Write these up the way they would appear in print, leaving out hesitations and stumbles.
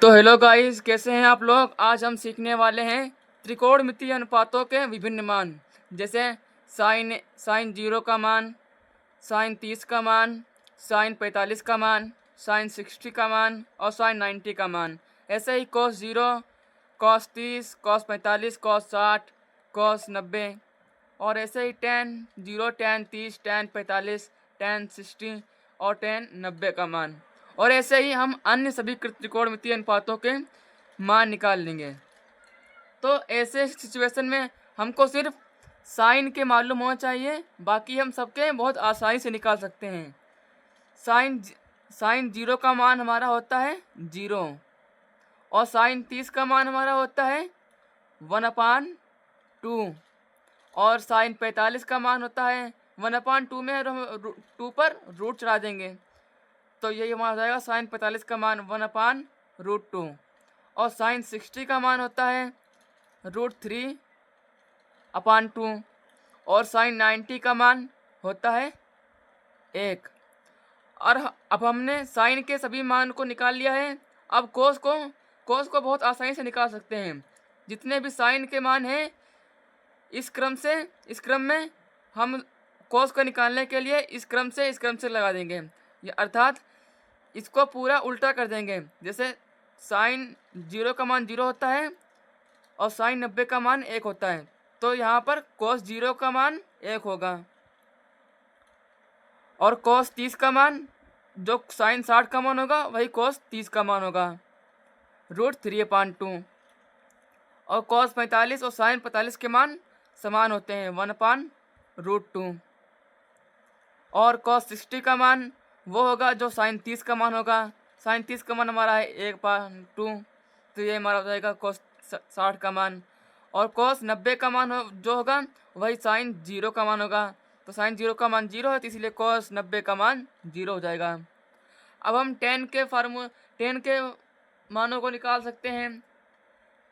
तो hello guys, कैसे हैं आप लोग। आज हम सीखने वाले हैं त्रिकोणमितीय अनुपातों के विभिन्न मान, जैसे साइन साइन 0 का मान, साइन 30 का मान, साइन 45 का मान, साइन 60 का मान और साइन 90 का मान। ऐसे ही cos 0, cos 30, cos 45, cos 60, cos 90 और ऐसे ही टेन 0, टेन 30, टेन 45, टेन 60 और टेन 90 का मान। और ऐसे ही हम अन्य सभी त्रिकोणमितीय अनुपातों के मान निकाल लेंगे। तो ऐसे सिचुएशन में हमको सिर्फ साइन के मालूम होना चाहिए, बाकी हम सबके बहुत आसानी से निकाल सकते हैं। साइन साइन 0 का मान हमारा होता है 0 और साइन 30 का मान हमारा होता है 1/2 और साइन 45 का मान होता है 1/2 में 2 पर रूट चढ़ा देंगे, तो यही हमारा हो जाएगा साइन 45 का मान 1/√2 और साइन 60 का मान होता है √3/2 और साइन 90 का मान होता है 1। और अब हमने साइन के सभी मान को निकाल लिया है। अब कोस को बहुत आसानी से निकाल सकते हैं। जितने भी साइन के मान हैं इस क्रम में हम कोस को निकालने के लिए इस क्रम से लगा देंगे, अर्थात इसको पूरा उल्टा कर देंगे। जैसे साइन 0 का मान 0 होता है और साइन 90 का मान 1 होता है, तो यहाँ पर कोस 0 का मान 1 होगा और कोस 30 का मान जो साइन 60 का मान होगा वही कोस 30 का मान होगा √3/2 और कोस 45 और साइन 45 के मान समान होते हैं 1/√2 और कोस 60 का मान वो होगा जो साइन 30 का मान होगा। साइन 30 का मान हमारा है 1/2, तो ये हमारा हो जाएगा कोस 60 का मान। और कोस 90 का मान जो होगा वही साइन 0 का मान होगा, तो साइन 0 का मान 0 है, तो इसलिए कोस 90 का मान 0 हो जाएगा। अब हम टेन के मानों को निकाल सकते हैं।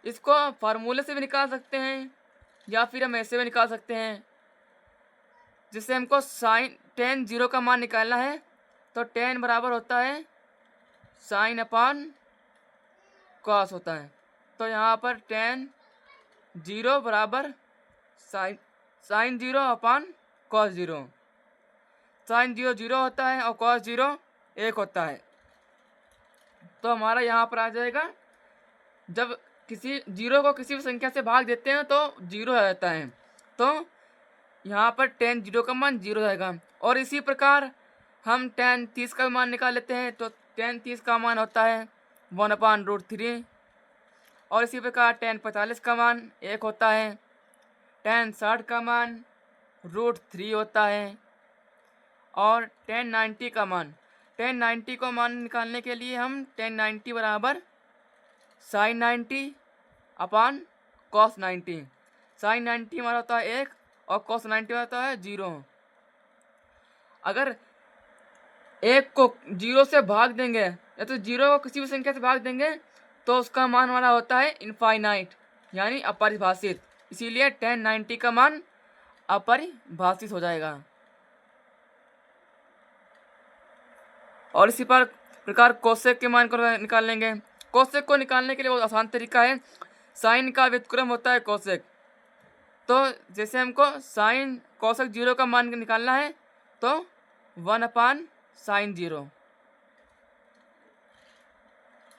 इसको फार्मूले से भी निकाल सकते हैं या फिर हम ऐसे भी निकाल सकते हैं। जिससे हमको साइन टेन 0 का मान निकालना है, तो टेन बराबर होता है साइन अपान कॉस होता है। तो यहाँ पर टेन 0 बराबर साइन 0 अपान कॉस 0। साइन 0 0 होता है और कॉस 0 1 होता है, तो हमारा यहाँ पर आ जाएगा, जब किसी 0 को किसी भी संख्या से भाग देते हैं तो 0 आ जाता है, तो यहाँ पर टेन 0 का मान 0 रहेगा। और इसी प्रकार हम टेन 30 का मान निकाल लेते हैं, तो टेन 30 का मान होता है 1/√3 और इसी प्रकार टेन 45 का मान 1 होता है, टेन 60 का मान √3 होता है और टेन 90 को मान निकालने के लिए हम टेन 90 बराबर साइन 90 अपान कॉस 90। साइन 90 हमारा होता है 1 और कॉस 90 होता है 0। अगर 1 को 0 से भाग देंगे या तो 0 को किसी भी संख्या से भाग देंगे तो उसका मान हमारा होता है इनफाइनाइट, यानी अपरिभाषित। इसीलिए टेन 90 का मान अपरिभाषित हो जाएगा। और इसी प्रकार कोसेक के मान को निकाल लेंगे। कोसेक को निकालने के लिए बहुत आसान तरीका है, साइन का व्युत्क्रम होता है कोसेक। तो जैसे हमको साइन कोसेक 0 का मान निकालना है, तो 1/sin 0।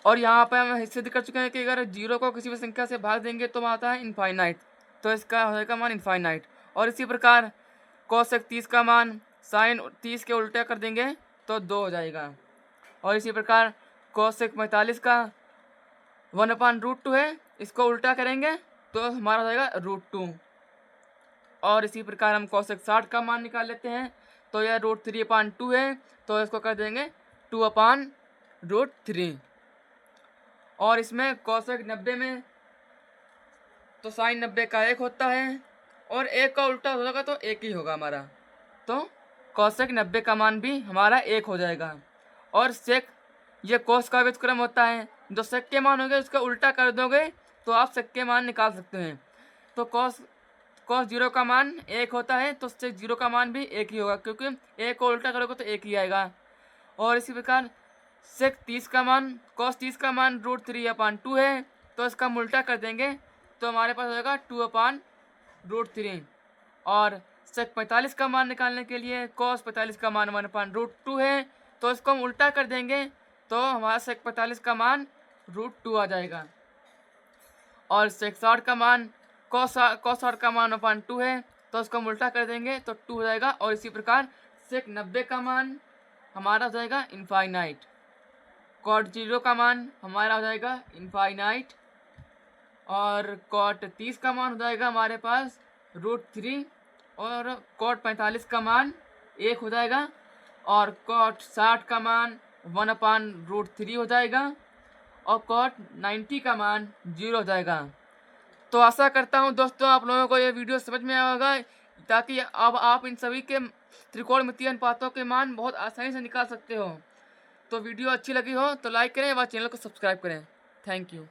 और यहाँ पर हम सिद्ध कर चुके हैं कि अगर 0 को किसी भी संख्या से भाग देंगे तो आता है इनफाइनाइट, तो इसका हो जाएगा मान इनफाइनाइट। और इसी प्रकार कोसेक 30 का मान साइन 30 के उल्टा कर देंगे तो 2 हो जाएगा। और इसी प्रकार कोसेक 45 का 1/√2 है, इसको उल्टा करेंगे तो हमारा हो जाएगा √2। और इसी प्रकार हम कोसेक 60 का मान निकाल लेते हैं, तो यह √3/2 है, तो इसको कर देंगे 2/√3। और इसमें कोसेक 90 में तो साइन 90 का 1 होता है और 1 का उल्टा होगा तो 1 ही होगा हमारा, तो कोसेक 90 का मान भी हमारा 1 हो जाएगा। और सेक ये कोस का व्युत्क्रम होता है, जो सेक के मान होंगे उसका उल्टा कर दोगे तो आप सेक के मान निकाल सकते हैं। तो कोस 0 का मान 1 होता है, तो सेक 0 का मान भी 1 ही होगा, क्योंकि 1 को उल्टा करोगे तो 1 ही आएगा। और इसी प्रकार सेक 30 का मान कॉस 30 का मान √3/2 है, तो इसका हम उल्टा कर देंगे तो हमारे पास हो जाएगा 2/√3। और सेक 45 का मान निकालने के लिए कॉस 45 का मान 1/√2 है, तो इसको हम उल्टा कर देंगे तो हमारा सेक 45 का मान √2 आ जाएगा। और सेक 60 का मान कॉस 60 का मान 1/2 है, तो उसको हम उल्टा कर देंगे तो 2 हो जाएगा। और इसी प्रकार सेक 90 का मान हमारा हो जाएगा इनफाइनाइट। कॉट 0 का मान हमारा हो जाएगा इनफाइनाइट। और कॉट 30 का मान हो जाएगा हमारे पास √3। और कॉट 45 का मान 1 हो जाएगा। और कॉट 60 का मान 1/√3 हो जाएगा। और कॉट 90 का मान 0 हो जाएगा। तो आशा करता हूँ दोस्तों आप लोगों को ये वीडियो समझ में आया होगा, ताकि अब आप इन सभी के त्रिकोणमितीय अनुपातों के मान बहुत आसानी से निकाल सकते हो। तो वीडियो अच्छी लगी हो तो लाइक करें व चैनल को सब्सक्राइब करें। Thank you.